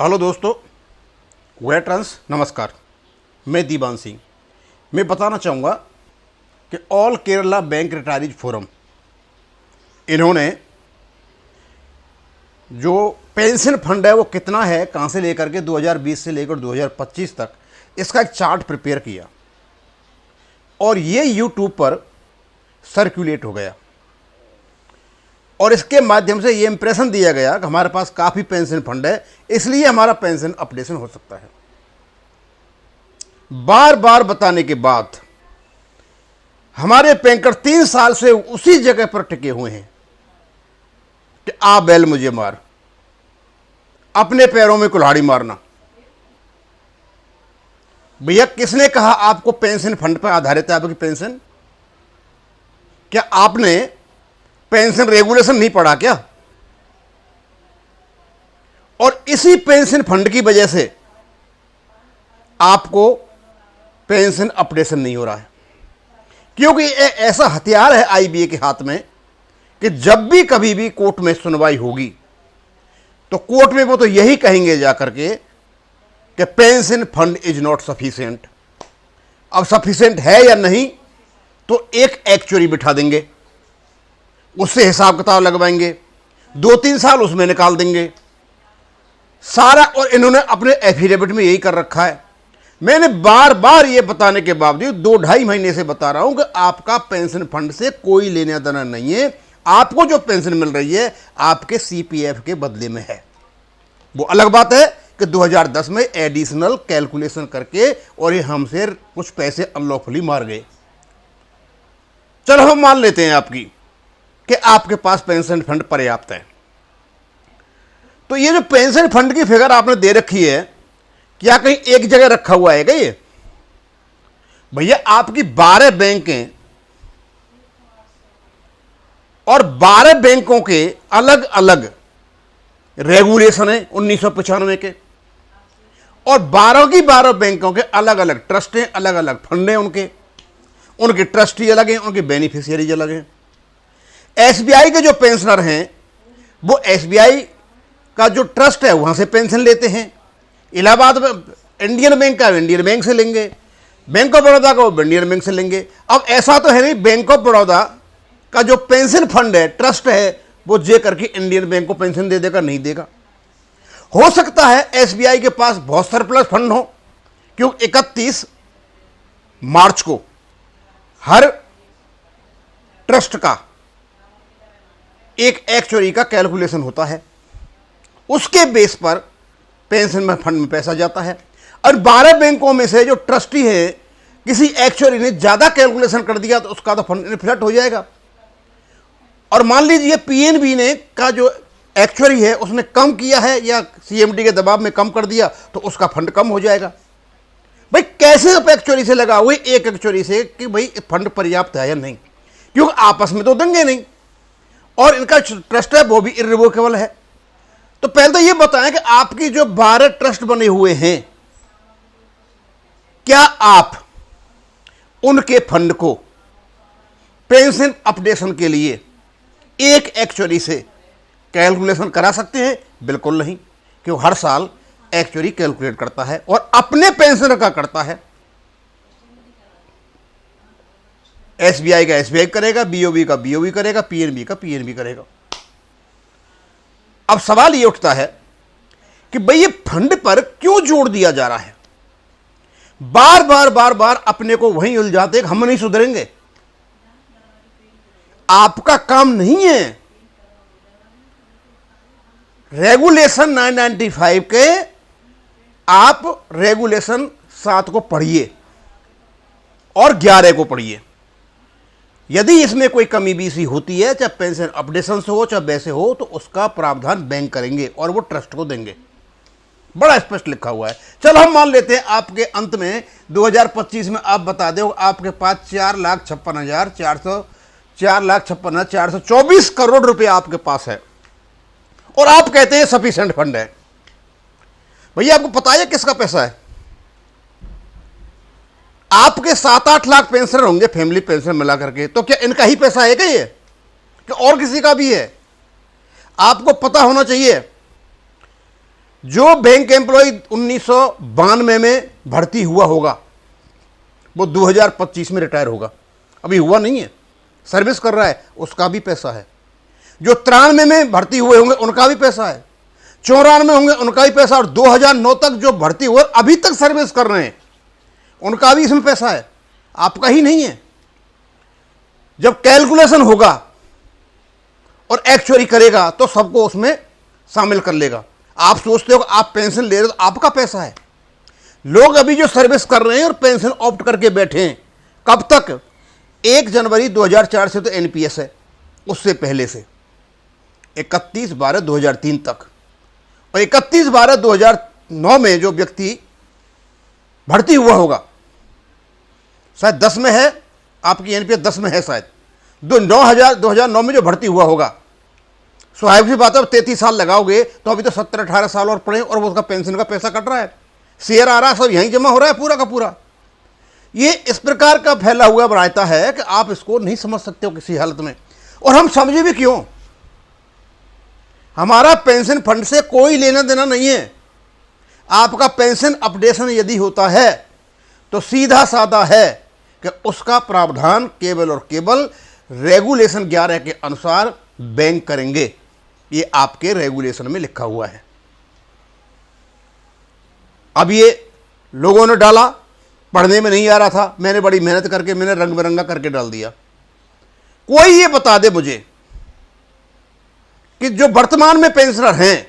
Hello दोस्तों, veterans नमस्कार। मैं दीवान सिंह। मैं बताना चाहूँगा कि all Kerala bank retirees forum इन्होंने जो पेंशन फंड है वो कितना है, कहाँ से लेकर के 2020 से लेकर 2025 तक, इसका एक चार्ट प्रिपेयर किया और ये यूट्यूब पर सर्कुलेट हो गया और इसके माध्यम से ये इंप्रेशन दिया गया कि हमारे पास काफ़ी पेंशन फंड है, इसलिए हमारा पेंशन अपडेशन हो सकता है। बार बार बताने के बाद हमारे बैंकर 3 साल से उसी जगह पर टिके हुए हैं कि आ बैल मुझे मार, अपने पैरों में कुल्हाड़ी मारना। भैया, किसने कहा आपको पेंशन फंड पर आधारित है आपकी पेंशन? क्या आपने पेंशन रेगुलेशन नहीं पढ़ा क्या? और इसी पेंशन फंड की वजह से आपको पेंशन अपडेशन नहीं हो रहा है, क्योंकि ऐसा हथियार है आईबीए के हाथ में कि जब भी कभी भी कोर्ट में सुनवाई होगी तो कोर्ट में वो तो यही कहेंगे जाकर के कि pension fund is not sufficient. अब सफिशिएंट है या नहीं तो एक एक्चुअरी बिठा देंगे, उससे हिसाब किताब लगवाएंगे, 2-3 साल उसमें निकाल देंगे सारा। और इन्होंने अपने एफिडेविट में यही कर रखा है। मैंने बार बार ये बताने के बावजूद 2-2.5 महीने से बता रहा हूं कि आपका पेंशन फंड से कोई लेना देना नहीं है। आपको जो पेंशन मिल रही है आपके सीपीएफ के बदले में है। वो अलग बात है कि 2010 में एडिशनल कैलकुलेशन करके और ये हमसे कुछ पैसे अनलॉफुली मार गए। चलो हम मान लेते हैं आपकी कि आपके पास पेंशन फंड पर्याप्त है। तो ये जो पेंशन फंड की फिगर आपने दे रखी है, क्या कहीं एक जगह रखा हुआ है क्या ये? भैया, आपकी 12 बैंक हैं और 12 बैंकों के अलग अलग रेगुलेशन है 1995 के, और 12 की 12 बैंकों के अलग अलग ट्रस्ट हैं, अलग अलग फंड हैं। उनके ट्रस्टी अलग हैं, उनके बेनिफिशियरीज अलग हैं। एसबीआई के जो पेंशनर हैं वो एसबीआई का जो ट्रस्ट है वहां से पेंशन लेते हैं। इलाहाबाद इंडियन बैंक का इंडियन बैंक से लेंगे, बैंक ऑफ बड़ौदा का वो इंडियन बैंक से लेंगे। अब ऐसा तो है नहीं बैंक ऑफ बड़ौदा का जो पेंशन फंड है, ट्रस्ट है, वो जे करके इंडियन बैंक को पेंशन दे देगा, नहीं देगा। हो सकता है एसबीआई के पास बहुत सरप्लस फंड हो, क्योंकि 31 मार्च को हर ट्रस्ट का एक एक्चुअरी का कैलकुलेशन होता है, उसके बेस पर पेंशन में फंड में पैसा जाता है। और 12 बैंकों में से जो ट्रस्टी है, किसी एक्चुअरी ने ज्यादा कैलकुलेशन कर दिया तो उसका तो फंड रिफ्लेक्ट हो जाएगा। और मान लीजिए पीएनबी ने का जो एक्चुअरी है उसने कम किया है या सीएमडी के दबाव में कम कर दिया तो उसका फंड कम हो जाएगा। भाई, कैसे आप एक्चुअरी से लगा हुए एक एक्चुअरी से कि भाई फंड पर्याप्त है या नहीं, क्योंकि आपस में तो देंगे नहीं और इनका ट्रस्ट है वो भी इर्रिवोकेबल है। तो पहले तो ये बताएं कि आपकी जो 12 ट्रस्ट बने हुए हैं, क्या आप उनके फंड को पेंशन अपडेशन के लिए एक एक्चुअरी से कैलकुलेशन करा सकते हैं? बिल्कुल नहीं, क्योंकि हर साल एक्चुअरी कैलकुलेट करता है और अपने पेंशनर का करता है। एसबीआई का एसबीआई करेगा, बीओबी का बीओबी करेगा, पीएनबी का पीएनबी करेगा। अब सवाल ये उठता है कि भाई ये फंड पर क्यों जोर दिया जा रहा है? बार बार अपने को वहीं उलझाते हैं कि हम नहीं सुधरेंगे। आपका काम नहीं है। रेगुलेशन 995 के आप रेगुलेशन 7 को पढ़िए और 11 को पढ़िए। यदि इसमें कोई कमी बीसी होती है, चाहे पेंशन अपडेशन से हो चाहे वैसे हो, तो उसका प्रावधान बैंक करेंगे और वो ट्रस्ट को देंगे। बड़ा स्पष्ट लिखा हुआ है। चलो हम मान लेते हैं आपके अंत में 2025 में आप बता दो आपके पास 4,56,424 करोड़ रुपए आपके पास है और आप कहते हैं सफिशिएंट फंड है। भैया, आपको पता है किसका पैसा है? आपके 7-8 लाख पेंशनर होंगे फैमिली पेंशन मिला करके, तो क्या इनका ही पैसा है क्या ये, कि और किसी का भी है? आपको पता होना चाहिए जो बैंक एम्प्लॉय 1992 में भर्ती हुआ होगा वो 2025 में रिटायर होगा, अभी हुआ नहीं है, सर्विस कर रहा है, उसका भी पैसा है। जो 93 में भर्ती हुए होंगे उनका भी पैसा है, 94 में होंगे उनका भी पैसा, और 2009 तक जो भर्ती हुए अभी तक सर्विस कर रहे हैं उनका भी इसमें पैसा है, आपका ही नहीं है। जब कैलकुलेशन होगा और एक्चुअली करेगा तो सबको उसमें शामिल कर लेगा। आप सोचते हो कि आप पेंशन ले रहे हो तो आपका पैसा है। लोग अभी जो सर्विस कर रहे हैं और पेंशन ऑप्ट करके बैठे हैं, कब तक? 1 जनवरी 2004 से तो एनपीएस है, उससे पहले से 31/12/2003 तक, और 31/12/2009 में जो व्यक्ति भर्ती हुआ होगा, शायद 10 में है, आपकी एनपीएस 10 में है शायद, 2009 में जो भर्ती हुआ होगा, स्वाभाविक सी बात है, 33 साल लगाओगे तो अभी तो 17-18 साल और पड़े और वो उसका पेंशन का पैसा कट रहा है, शेयर आ रहा है, सब यहीं जमा हो रहा है पूरा का पूरा। ये इस प्रकार का फैला हुआ रायता है कि आप इसको नहीं समझ सकते हो किसी हालत में। और हम समझे भी क्यों? हमारा पेंशन फंड से कोई लेना देना नहीं है। आपका पेंशन अपडेशन यदि होता है तो सीधा साधा है कि उसका प्रावधान केवल और केवल रेगुलेशन 11 के अनुसार बैंक करेंगे। ये आपके रेगुलेशन में लिखा हुआ है। अब ये लोगों ने डाला, पढ़ने में नहीं आ रहा था, मैंने बड़ी मेहनत करके मैंने रंग बिरंगा करके डाल दिया। कोई ये बता दे मुझे कि जो वर्तमान में पेंशनर हैं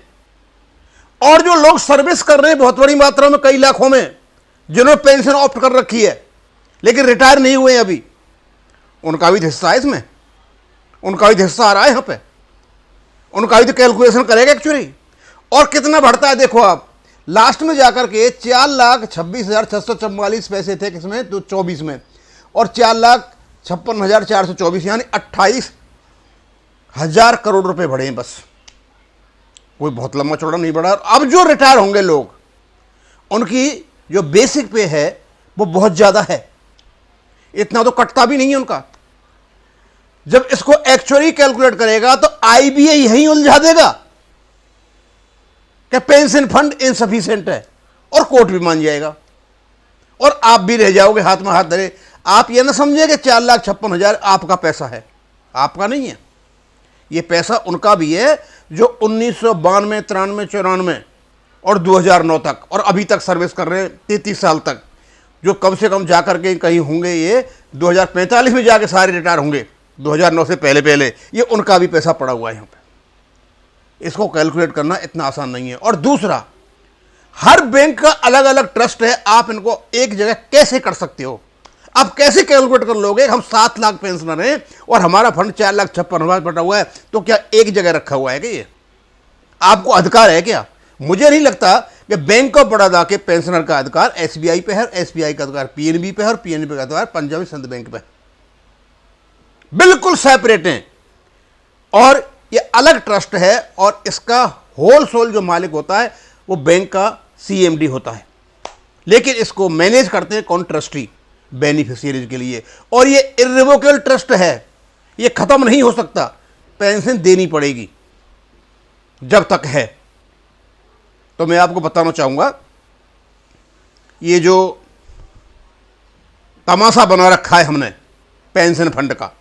और जो लोग सर्विस कर रहे हैं बहुत बड़ी मात्रा में, कई लाखों में, जिन्होंने पेंशन ऑप्ट कर रखी है लेकिन रिटायर नहीं हुए अभी, उनका भी हिस्सा है इसमें, उनका भी हिस्सा आ रहा है यहाँ पे, उनका भी तो कैलकुलेशन करेगा एक्चुअली। और कितना बढ़ता है देखो आप, लास्ट में जाकर के 4,26,644 पैसे थे किसमें, तो 24 में, और 4,56,424 यानी 28,000 करोड़ रुपए बढ़े हैं बस। कोई बहुत लंबा चौड़ा नहीं बढ़ा। अब जो रिटायर होंगे लोग, उनकी जो बेसिक पे है वो बहुत ज़्यादा है, इतना तो कटता भी नहीं है उनका। जब इसको एक्चुअली कैलकुलेट करेगा तो आईबीए यहीं उलझा देगा कि पेंशन फंड इनसफिशिएंट है, और कोर्ट भी मान जाएगा और आप भी रह जाओगे हाथ में हाथ धरे। आप ये ना समझे कि 4,56,000 आपका पैसा है, आपका नहीं है। ये पैसा उनका भी है जो 1992, 93, 94 और 2009 तक और अभी तक सर्विस कर रहे हैं 33 साल तक, जो कम से कम जाकर के कहीं होंगे, ये 2045 में जाके सारे रिटायर होंगे, 2009 से पहले पहले, ये उनका भी पैसा पड़ा हुआ है यहाँ पे। इसको कैलकुलेट करना इतना आसान नहीं है। और दूसरा, हर बैंक का अलग अलग ट्रस्ट है, आप इनको एक जगह कैसे कर सकते हो? आप कैसे कैलकुलेट कर लोगे? हम 7 लाख पेंशनर हैं और हमारा फंड 4,56,000 बटा हुआ है, तो क्या एक जगह रखा हुआ है क्या? ये आपको अधिकार है क्या? मुझे नहीं लगता कि बैंक ऑफ बड़ौदा के पेंशनर का अधिकार एसबीआई पे है, एसबीआई का अधिकार पीएनबी पे है, और पीएनबी का अधिकार पंजाबी संघ बैंक पे है। बिल्कुल सेपरेट हैं और ये अलग ट्रस्ट है, और इसका होल सोल जो मालिक होता है वो बैंक का सीएमडी होता है, लेकिन इसको मैनेज करते हैं कौन? ट्रस्टी, बेनिफिशियरीज के लिए। और ये इर्रिवोकेबल ट्रस्ट है, ये खत्म नहीं हो सकता, पेंशन देनी पड़ेगी जब तक है। तो मैं आपको बताना चाहूंगा, ये जो तमाशा बना रखा है हमने पेंशन फंड का,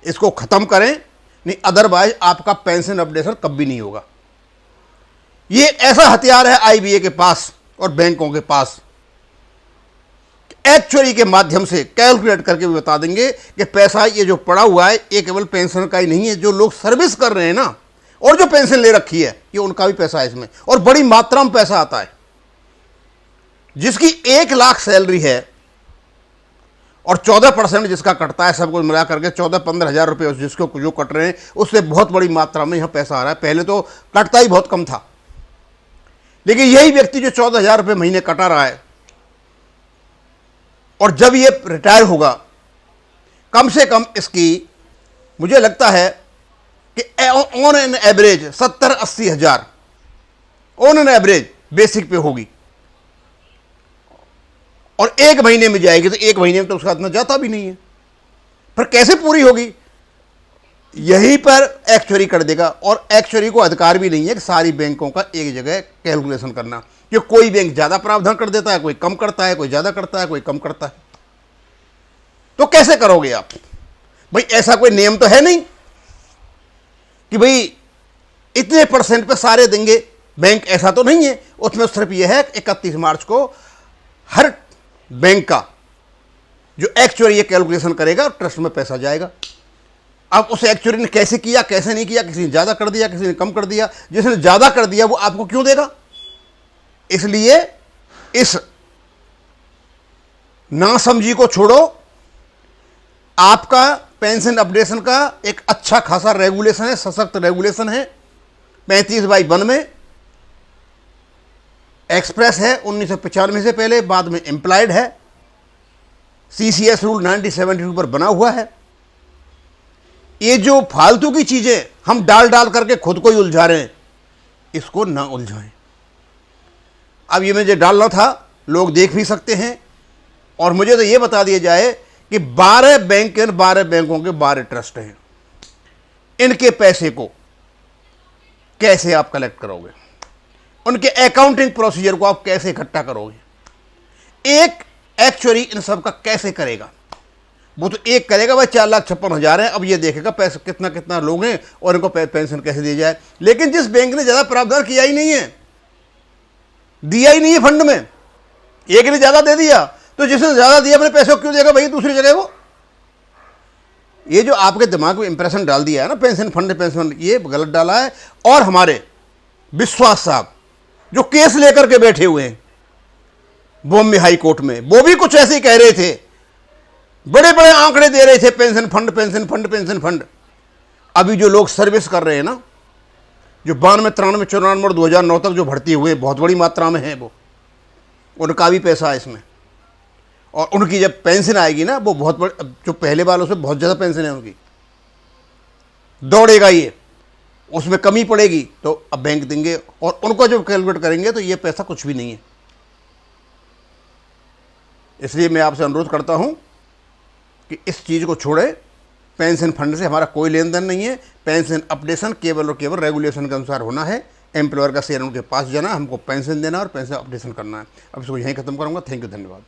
इसको खत्म करें, नहीं अदरवाइज आपका पेंशन अपडेशन कभी नहीं होगा। ये ऐसा हथियार है आईबीए के पास और बैंकों के पास, एक्चुअली के माध्यम से कैलकुलेट करके भी बता देंगे कि पैसा ये जो पड़ा हुआ है ये केवल पेंशन का ही नहीं है, जो लोग सर्विस कर रहे हैं ना और जो पेंशन ले रखी है, ये उनका भी पैसा है इसमें, और बड़ी मात्रा में पैसा आता है। जिसकी 1 लाख सैलरी है और 14% जिसका कटता है, सब कुछ मिला करके 14-15 हज़ार रुपये जिसको जो कट रहे हैं, उससे बहुत बड़ी मात्रा में यहाँ पैसा आ रहा है। पहले तो कटता ही बहुत कम था, लेकिन यही व्यक्ति जो 14,000 रुपये महीने कटा रहा है, और जब ये रिटायर होगा, कम से कम इसकी मुझे लगता है कि ऑन एन एवरेज 70-80 हज़ार ऑन एन एवरेज बेसिक पे होगी, और 1 महीने में जाएगी, तो 1 महीने में तो उसका इतना जाता भी नहीं है। फिर कैसे पूरी होगी? यहीं पर एक्चुअरी कर देगा। और एक्चुअरी को अधिकार भी नहीं है कि सारी बैंकों का एक जगह कैलकुलेशन करना, कि कोई बैंक ज़्यादा प्रावधान कर देता है, कोई कम करता है, कोई ज़्यादा करता है, कोई कम करता है। तो कैसे करोगे आप भाई? ऐसा कोई नियम तो है नहीं कि भाई इतने % पे सारे देंगे बैंक, ऐसा तो नहीं है। उसमें सिर्फ यह है 31 मार्च को हर बैंक का जो एक्चुअरी ये कैलकुलेशन करेगा और ट्रस्ट में पैसा जाएगा। अब उस एक्चुअरी ने कैसे किया, कैसे नहीं किया, किसी ने ज़्यादा कर दिया, किसी ने कम कर दिया, जिसने ज़्यादा कर दिया वो आपको क्यों देगा? इसलिए इस नासमझी को छोड़ो। आपका पेंशन अपडेशन का एक अच्छा खासा रेगुलेशन है, सशक्त रेगुलेशन है। 35/1 में एक्सप्रेस है 1995 से पहले, बाद में एम्प्लॉयड है। CCS रूल 1972 पर बना हुआ है। ये जो फालतू की चीजें हम डाल करके खुद को ही उलझा रहे हैं, इसको ना उलझाएं। अब ये मुझे डालना था, लोग देख भी सकते हैं। और मुझे तो ये बता दिया जाए कि 12 बैंक, 12 बैंकों के 12 ट्रस्ट हैं। इनके पैसे को कैसे आप कलेक्ट करोगे? उनके अकाउंटिंग प्रोसीजर को आप कैसे इकट्ठा करोगे? एक एक्चुअली इन सब का कैसे करेगा? वो तो एक करेगा भाई 4,56,000 है, अब ये देखेगा पैसे कितना कितना लोग हैं और इनको पेंशन कैसे दी जाए। लेकिन जिस बैंक ने ज़्यादा प्रावधान किया ही नहीं है, दिया ही नहीं है फंड में, एक ने ज़्यादा दे दिया, तो जिसने ज़्यादा दिया अपने पैसे को क्यों देगा भाई दूसरी जगह? वो ये जो आपके दिमाग में इंप्रेशन डाल दिया है ना पेंशन फंड, ये गलत डाला है। और हमारे विश्वास साहब जो केस लेकर के बैठे हुए हैं बॉम्बे हाई कोर्ट में, वो भी कुछ ऐसे ही कह रहे थे, बड़े बड़े आंकड़े दे रहे थे, pension fund pension fund pension fund. अभी जो लोग सर्विस कर रहे हैं ना, जो 92, 93, 94 और 2009 तक जो भर्ती हुए, बहुत बड़ी मात्रा में है, वो उनका भी पैसा है इसमें। और उनकी जब पेंशन आएगी ना, वो बहुत बड़े, जो पहले वालों से बहुत ज़्यादा पेंशन है उनकी, दौड़ेगा ये, उसमें कमी पड़ेगी तो अब बैंक देंगे। और उनको जब कैलकुलेट करेंगे तो ये पैसा कुछ भी नहीं है। इसलिए मैं आपसे अनुरोध करता हूं कि इस चीज़ को छोड़ें। पेंशन फंड से हमारा कोई लेन देन नहीं है। पेंशन अपडेशन केवल और केवल रेगुलेशन के अनुसार होना है। एम्प्लॉयर का शेयर उनके पास जाना, हमको पेंशन देना और पेंशन अपडेशन करना है। अब इसको यहीं खत्म करूंगा। थैंक यू, धन्यवाद।